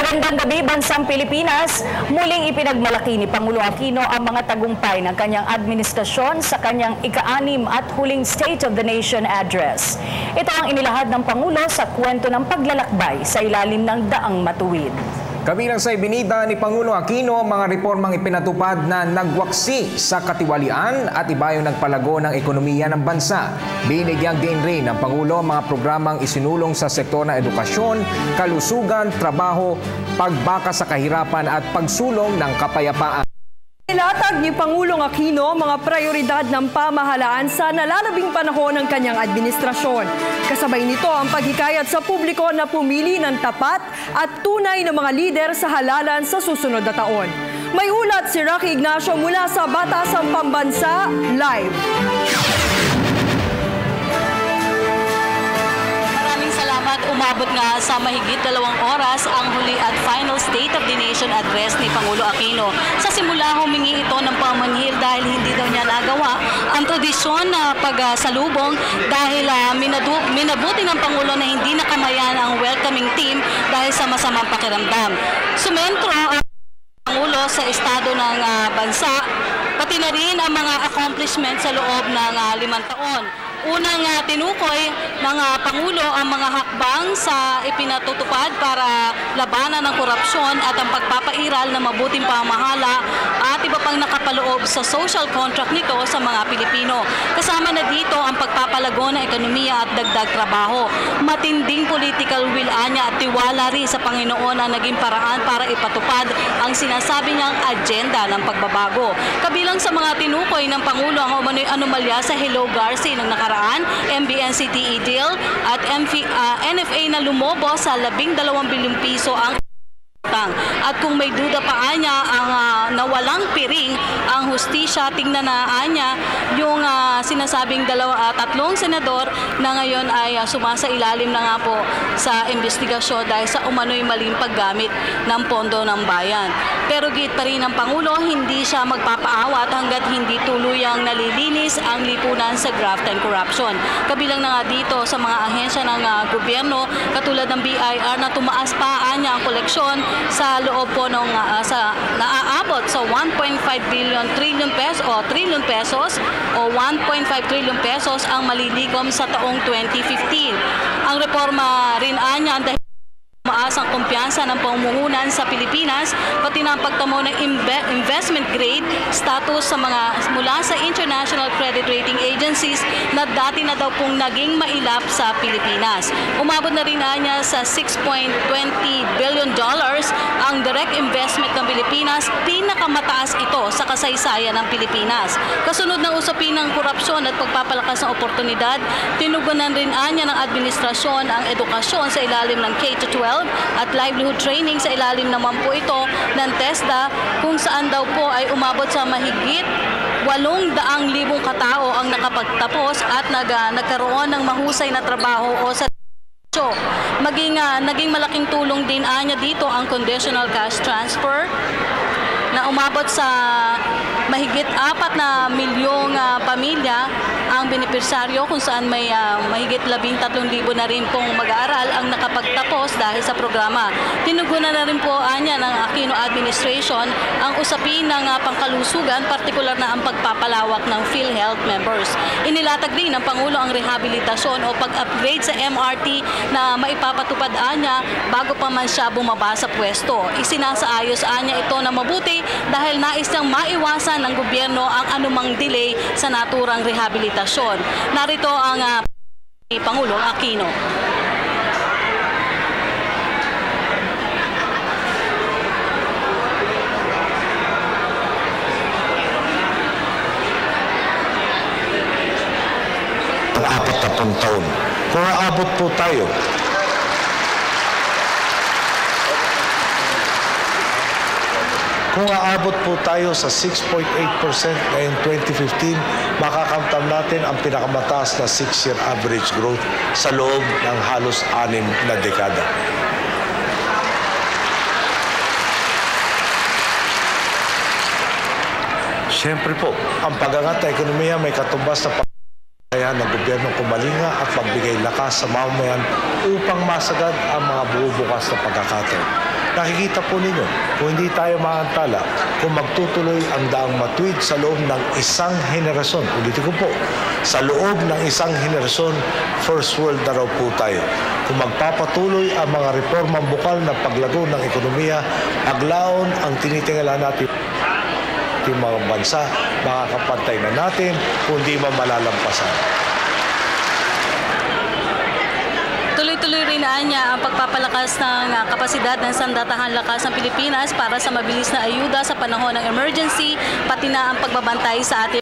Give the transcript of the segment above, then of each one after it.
Magandang gabi, Bansang Pilipinas. Muling ipinagmalaki ni Pangulo Aquino ang mga tagumpay ng kanyang administrasyon sa kanyang ika-6 at huling State of the Nation Address. Ito ang inilahad ng Pangulo sa kwento ng paglalakbay sa ilalim ng daang matuwid. Kabilang sa ibinida ni Pangulo Aquino, mga reformang ipinatupad na nagwaksi sa katiwalian at iba yung nagpalago ng ekonomiya ng bansa. Binigyang din rin ng Pangulo mga programang isinulong sa sektor ng edukasyon, kalusugan, trabaho, pagbaka sa kahirapan at pagsulong ng kapayapaan. Ilatag ni Pangulong Aquino mga prioridad ng pamahalaan sa nalalabing panahon ng kanyang administrasyon. Kasabay nito ang paghikayat sa publiko na pumili ng tapat at tunay na mga lider sa halalan sa susunod na taon. May ulat si Rocky Ignacio mula sa Batasang Pambansa Live. Umabot nga sa mahigit 2 oras ang huli at final State of the Nation Address ni Pangulo Aquino. Sa simula, humingi ito ng pamanhil dahil hindi daw niya nagawa ang tradisyon na pagsalubong dahil minabuti ng Pangulo na hindi nakamayan ang welcoming team dahil sa masamang pakiramdam. Sumentro ang Pangulo sa estado ng bansa, pati na rin ang mga accomplishments sa loob ng 5 taon. Unang tinukoy ng Pangulo ang mga hakbang sa ipinatutupad para labanan ng korupsyon at ang pagpapairal ng mabuting pamahala at iba pang nakapaloob sa social contract nito sa mga Pilipino. Kasama na dito ang pagpapalago ng ekonomiya at dagdag trabaho. Matinding political will anya at tiwala rin sa Panginoon ang naging paraan para ipatupad ang sinasabi niyang agenda ng pagbabago. Kabilang sa mga tinukoy ng Pangulo ang umano'y anomalya sa Hello Garci ng MBNCTE deal at NFA na lumobo sa 12 bilyong piso ang at kung may duda pa anya ang nawalang piring ang hustisya, tingnan na anya yung sinasabing 3 senador na ngayon ay sumasailalim na nga po sa investigasyon dahil sa umano'y maling paggamit ng pondo ng bayan. Pero git pa rin ng Pangulo, hindi siya magpapaawat hanggat hindi tuluyang nalilinis ang lipunan sa graft and corruption. Kabilang na nga dito sa mga ahensya ng gobyerno katulad ng BIR na tumaas pa anya ang koleksyon sa loob po ng naaabot sa 1.5 trillion pesos o 1.5 trillion pesos ang malilikom sa taong 2015. Ang reforma rin anya dahil tumaas ang kumpiyansa ng pamumuhunan sa Pilipinas, pati na ang pagtamo ng investment grade status sa mga mula sa international credit rating agencies na dati na daw pong naging mailap sa Pilipinas. Umabot na rin niya sa $6.20 billion ang direct investment ng Pilipinas, pinakamataas ito sa kasaysayan ng Pilipinas. Kasunod ng usapin ng korupsyon at pagpapalakas ng oportunidad, tinugunan rin niya ng administrasyon ang edukasyon sa ilalim ng K-12 at livelihood training sa ilalim naman po ito ng TESDA kung saan daw po ay umabot sa mahigit 800,000 katao ang nakapagtapos at nagkaroon ng mahusay na trabaho o sa naging malaking tulong din anya dito ang conditional cash transfer na umabot sa mahigit 4 na milyong pamilya ang benepisyaryo kung saan may mahigit 13,000 na rin pong mag-aaral ang nakapagtapos dahil sa programa. Tinugunan na rin po anya ng Aquino administration ang usapin ng pangkalusugan, partikular na ang pagpapalawak ng PhilHealth members. Inilatag rin ng Pangulo ang rehabilitasyon o pag-upgrade sa MRT na maipapatupad anya bago pa man siya bumaba sa pwesto. Isinasaayos anya ito na mabuti dahil nais niyang maiwasan ng gobyerno ang anumang delay sa naturang rehabilitasyon. Narito ang Pangulong Aquino. Ang 40 taon. Kung aabot po tayo Kung aabot po tayo sa 6.8% ngayong 2015, makakamtam natin ang pinakamataas na 6-year average growth sa loob ng halos 6 na dekada. Siyempre po, ang pag-angat na ekonomiya may katumbas na kapangyarihan ng gobyernong kumalinga at magbigay lakas sa mamamayan upang masagad ang mga bubukas na pagkakataon. Nakikita po ninyo, kung hindi tayo maantala, kung magtutuloy ang daang matuwid sa loob ng isang henerasyon, ulitin ko po, sa loob ng isang henerasyon, first world na raw po tayo. Kung magpapatuloy ang mga reformang bukal na paglago ng ekonomiya, paglaon ang tinitingala natin mga bansa, makakapantay na natin, kundi malalampasan. Tuloy-tuloy rin niya ang pagpapalakas ng kapasidad ng Sandatahang Lakas ng Pilipinas para sa mabilis na ayuda sa panahon ng emergency, pati na ang pagbabantay sa ating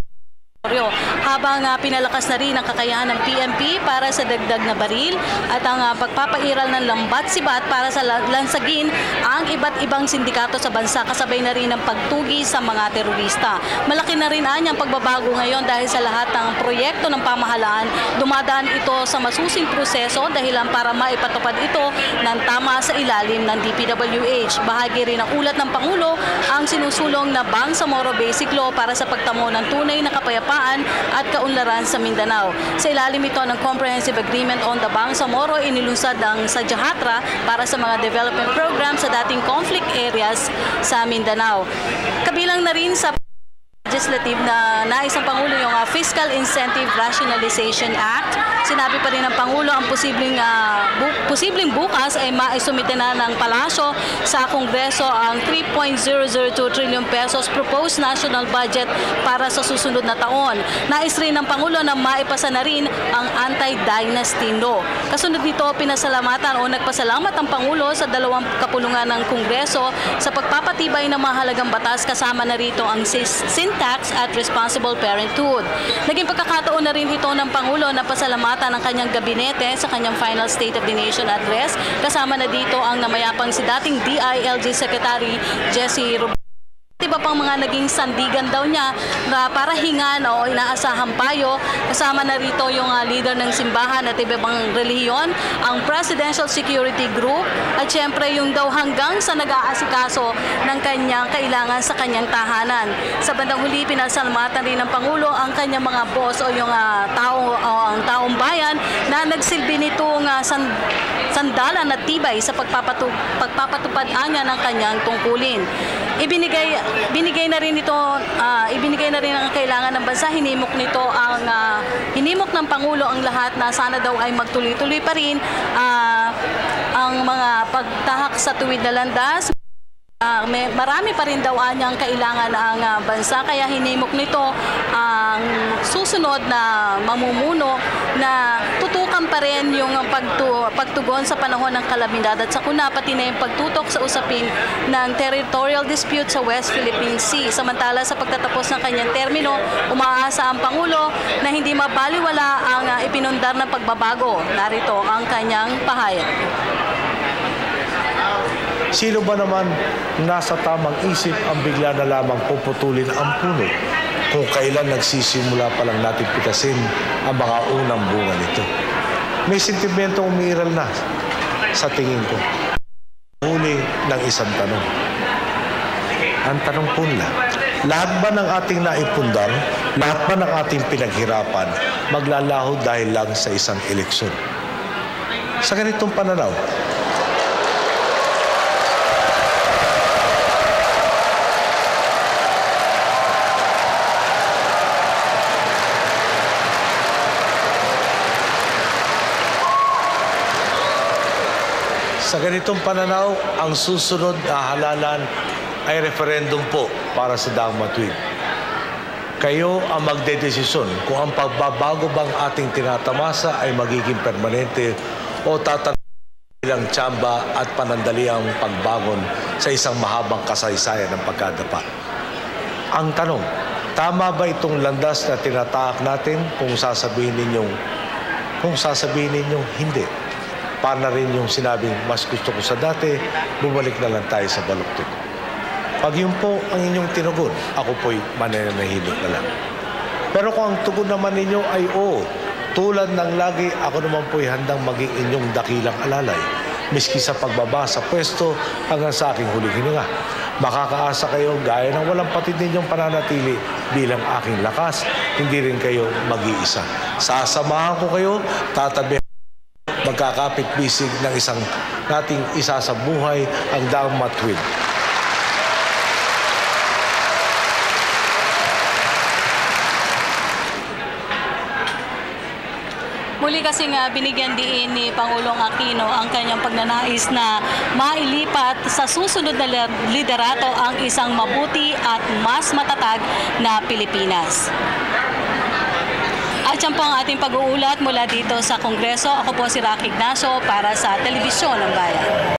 habang pinalakas na rin ang kakayahan ng PNP para sa dagdag na baril at ang pagpapairal ng lambat-sibat para sa lansagin ang iba't ibang sindikato sa bansa, kasabay na rin ang pagtugi sa mga terorista. Malaki na rin ang pagbabago ngayon dahil sa lahat ng proyekto ng pamahalaan, dumadaan ito sa masusing proseso dahilan para maipatupad ito ng tama sa ilalim ng DPWH. Bahagi rin ng ulat ng Pangulo ang sinusulong na Bangsamoro Basic Law para sa pagtamo ng tunay na kapayapaan at kaunlaran sa Mindanao. Sa ilalim ito ng Comprehensive Agreement on the Bangsamoro, inilusad ang Sadyahatra para sa mga development program sa dating conflict areas sa Mindanao. Kabilang na rin sa legislative na nais ng Pangulo yung Fiscal Incentive Rationalization Act. Sinabi pa rin ng Pangulo ang posibleng bukas ay maisumite na ng Palasyo sa Kongreso ang 3.002 trillion pesos proposed national budget para sa susunod na taon. Nais rin ng Pangulo na maipasa na rin ang anti-dynasty law. Kasunod nito, pinasalamatan o nagpasalamat ang Pangulo sa dalawang kapulungan ng Kongreso sa pagpapatibay ng mahalagang batas, kasama na rito ang Tax at Responsible Parenthood. Naging pagkakataon na rin ito ng Pangulo na pasalamatan ng kanyang gabinete sa kanyang final State of the Nation address. Kasama na dito ang namayapang si dating DILG Secretary Jessie Robredo. Iba pang mga naging sandigan daw niya na para hingan o inaasahang payo. Kasama na rito yung leader ng simbahan at iba pang relihiyon, ang Presidential Security Group, at syempre yung daw hanggang sa nag-aasikaso ng kanyang kailangan sa kanyang tahanan. Sa bandang huli, pinasalamatan rin ng Pangulo ang kanyang mga boss o yung ang taong bayan na nagsilbi nitong sandalan at tibay sa pagpapatupad niya ng kanyang tungkulin. Ibinigay na rin ang kailangan ng bansa. Hinimok ng Pangulo ang lahat na sana daw ay magtuloy-tuloy pa rin ang mga pagtahak sa tuwid na landas. Marami pa rin daw niyang kailangan ang bansa, kaya hinimok nito ang susunod na mamumuno na tutukan pa rin yung pagtugon sa panahon ng kalamidad at sakuna, pati na yung pagtutok sa usapin ng territorial dispute sa West Philippine Sea. Samantala, sa pagtatapos ng kanyang termino, umaasa ang Pangulo na hindi mabaliwala ang ipinundar na pagbabago. Narito ang kanyang pahayag. Sino ba naman nasa tamang isip ang bigla na lamang puputulin ang puno kung kailan nagsisimula pa lang natin pitasin ang mga unang bunga nito? May sentimento umiiral na sa tingin ko. Huli ng isang tanong. Ang tanong po nila, lahat ba ng ating naipundar, lahat ba ng ating pinaghirapan, maglalaho dahil lang sa isang eleksyon? Sa ganitong pananaw, ang susunod na halalan ay referendum po para sa daang matuwid. Kayo ang magdedesisyon kung ang pagbabago bang ating tinatamasa ay magiging permanente o tatanggilang tsamba at panandaliang pagbangon sa isang mahabang kasaysayan ng pagkadapa. Ang tanong, tama ba itong landas na tinatahak natin kung sasabihin ninyong hindi? Para rin yung sinabing, mas gusto ko sa dati, bumalik na lang tayo sa baluktot. Pag yun po ang inyong tinugon, ako po'y mananahimik na lang. Pero kung ang tugon naman ninyo ay oo, tulad ng lagi, ako naman po'y handang maging inyong dakilang alalay. miski sa pagbaba sa pwesto hanggang sa aking huling hininga. Makakaasa kayo gaya ng walang patid ninyong pananatili bilang aking lakas, hindi rin kayo mag-iisa. Sasamahan ko kayo, tatabi magkakapit-bisig ng isang nating isa sa buhay ang daang matuwid. Muli kasi nga binigyan din ni Pangulong Aquino ang kanyang pagnanais na mailipat sa susunod na liderato ang isang mabuti at mas matatag na Pilipinas. At yan po ang ating pag-uulat mula dito sa Kongreso. Ako po si Rocky Ignacio para sa Telebisyon ng Bayan.